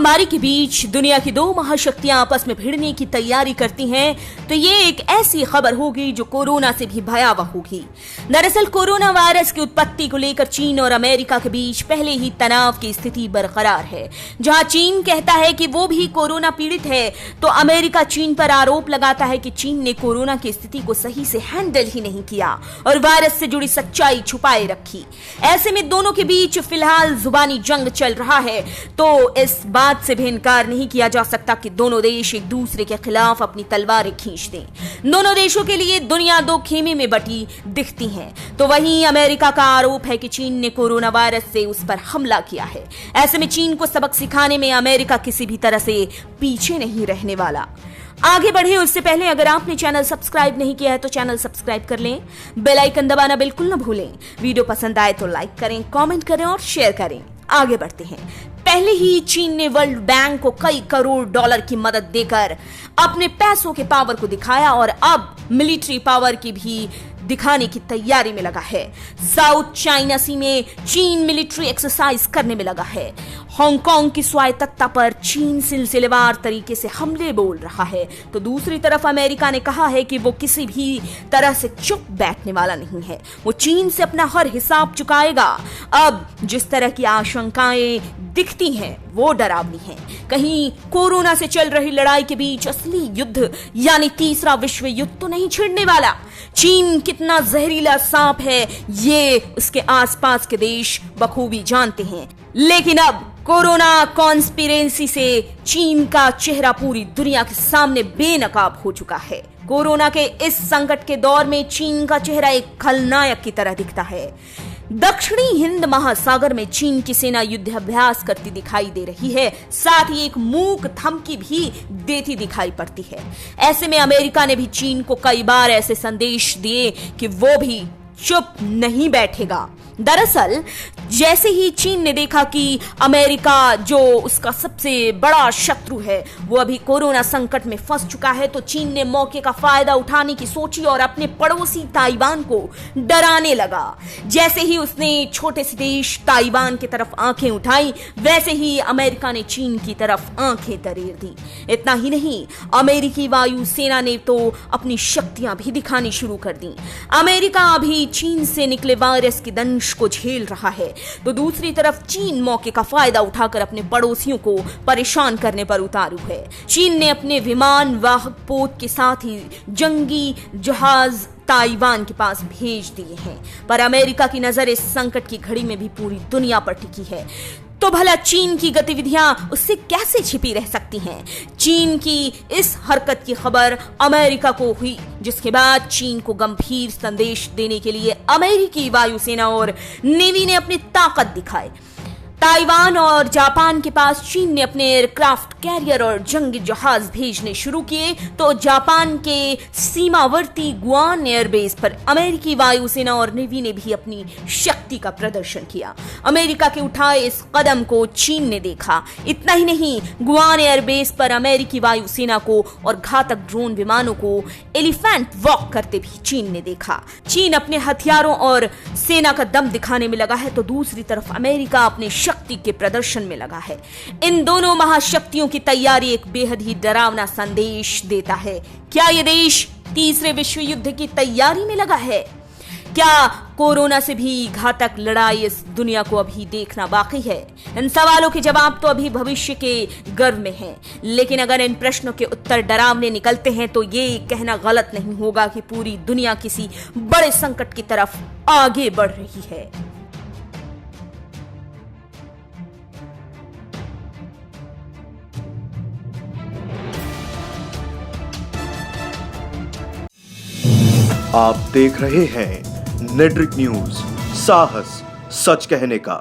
महामारी के बीच दुनिया की दो महाशक्तियां आपस में भिड़ने की तैयारी करती हैं, तो ये एक ऐसी खबर होगी जो कोरोना से भी भयावह होगी। दरअसल कोरोना वायरस की उत्पत्ति को लेकर चीन और अमेरिका के बीच पहले ही तनाव की स्थिति बरकरार है। जहां चीन कहता है कि वो भी कोरोना पीड़ित है, तो अमेरिका चीन पर आरोप लगाता है कि चीन ने कोरोना की स्थिति को सही से हैंडल ही नहीं किया और वायरस से जुड़ी सच्चाई छुपाए रखी। ऐसे में दोनों के बीच फिलहाल जुबानी जंग चल रहा है, तो इस बात से भी इनकार नहीं किया जा सकता कि दोनों देश एक दूसरे के खिलाफ अपनी तलवारें खींच दें। दोनों देशों के लिए दुनिया दो खेमे में बटी दिखती है। तो वहीं अमेरिका का आरोप है कि चीन ने कोरोना वायरस से उस पर हमला किया है। ऐसे में चीन को सबक सिखाने में अमेरिका किसी भी तरह से पीछे नहीं रहने वाला। आगे बढ़े उससे पहले अगर आपने चैनल सब्सक्राइब नहीं किया है तो चैनल सब्सक्राइब कर लें, बेल आइकन दबाना बिल्कुल न भूलें। वीडियो पसंद आए तो लाइक करें, कमेंट करें और शेयर करें। आगे बढ़ते हैं। पहले ही चीन ने वर्ल्ड बैंक को कई करोड़ डॉलर की मदद देकर अपने पैसों के पावर को दिखाया और अब मिलिट्री पावर की भी दिखाने की तैयारी में लगा है। साउथ चाइना सी में चीन मिलिट्री एक्सरसाइज करने में लगा है। हांगकांग की स्वायत्तता पर चीन सिलसिलेवार तरीके से हमले बोल रहा है, तो दूसरी तरफ अमेरिका ने कहा है कि वो किसी भी तरह से चुप बैठने वाला नहीं है। वो चीन से अपना हर हिसाब चुकाएगा। अब जिस तरह की आशंकाएं दिखती हैं वो डरावनी हैं। कहीं कोरोना से चल रही लड़ाई के बीच असली युद्ध यानी तीसरा विश्व युद्ध तो नहीं छिड़ने वाला। चीन कितना जहरीला सांप है ये उसके आसपास के देश बखूबी जानते हैं। लेकिन अब कोरोना कॉन्स्पिरेसी से चीन का चेहरा पूरी दुनिया के सामने बेनकाब हो चुका है। कोरोना के इस संकट के दौर में चीन का चेहरा एक खलनायक की तरह दिखता है। दक्षिणी हिंद महासागर में चीन की सेना युद्धाभ्यास करती दिखाई दे रही है, साथ ही एक मूक धमकी भी देती दिखाई पड़ती है। ऐसे में अमेरिका ने भी चीन को कई बार ऐसे संदेश दिए कि वो भी चुप नहीं बैठेगा। दरअसल जैसे ही चीन ने देखा कि अमेरिका जो उसका सबसे बड़ा शत्रु है वो अभी कोरोना संकट में फंस चुका है, तो चीन ने मौके का फायदा उठाने की सोची और अपने पड़ोसी ताइवान को डराने लगा। जैसे ही उसने छोटे से देश ताइवान की तरफ आंखें उठाई, वैसे ही अमेरिका ने चीन की तरफ आंखें तरेर दी। इतना ही नहीं, अमेरिकी वायुसेना ने तो अपनी शक्तियां भी दिखानी शुरू कर दी। अमेरिका अभी चीन से निकले वायरस की दंश को झेल रहा है, तो दूसरी तरफ चीन मौके का फायदा उठाकर अपने पड़ोसियों को परेशान करने पर उतारू है। चीन ने अपने विमान वाहक पोत के साथ ही जंगी जहाज ताइवान के पास भेज दिए हैं, पर अमेरिका की नजर इस संकट की घड़ी में भी पूरी दुनिया पर टिकी है। तो भला चीन की गतिविधियां उससे कैसे छिपी रह सकती हैं? चीन की इस हरकत की खबर अमेरिका को हुई, जिसके बाद चीन को गंभीर संदेश देने के लिए अमेरिकी वायुसेना और नेवी ने अपनी ताकत दिखाई। ताइवान और जापान के पास चीन ने अपने एयरक्राफ्ट कैरियर और जंगी जहाज भेजने शुरू किए, तो जापान के सीमावर्ती गुआन एयरबेस पर अमेरिकी वायुसेना और नेवी ने भी अपनी शक्ति का प्रदर्शन किया। अमेरिका के उठाए इस कदम को चीन ने देखा। इतना ही नहीं, गुआन एयरबेस पर अमेरिकी वायुसेना को और घातक ड्रोन विमानों को एलिफेंट वॉक करते भी चीन ने देखा। चीन अपने हथियारों और सेना का दम दिखाने में लगा है, तो दूसरी तरफ अमेरिका अपने शक्ति के प्रदर्शन में लगा है। इन दोनों महाशक्तियों की तैयारी एक बेहद ही डरावना संदेश देता है। क्या ये देश तीसरे विश्व युद्ध की तैयारी में लगा है? क्या कोरोना से भी घातक लड़ाई इस दुनिया को अभी देखना बाकी है? इन सवालों के जवाब तो अभी भविष्य के गर्भ में हैं, लेकिन अगर इन प्रश्नों के उत्तर डरावने निकलते हैं तो ये कहना गलत नहीं होगा कि पूरी दुनिया किसी बड़े संकट की तरफ आगे बढ़ रही है। आप देख रहे हैं नेट्रिक न्यूज, साहस सच कहने का।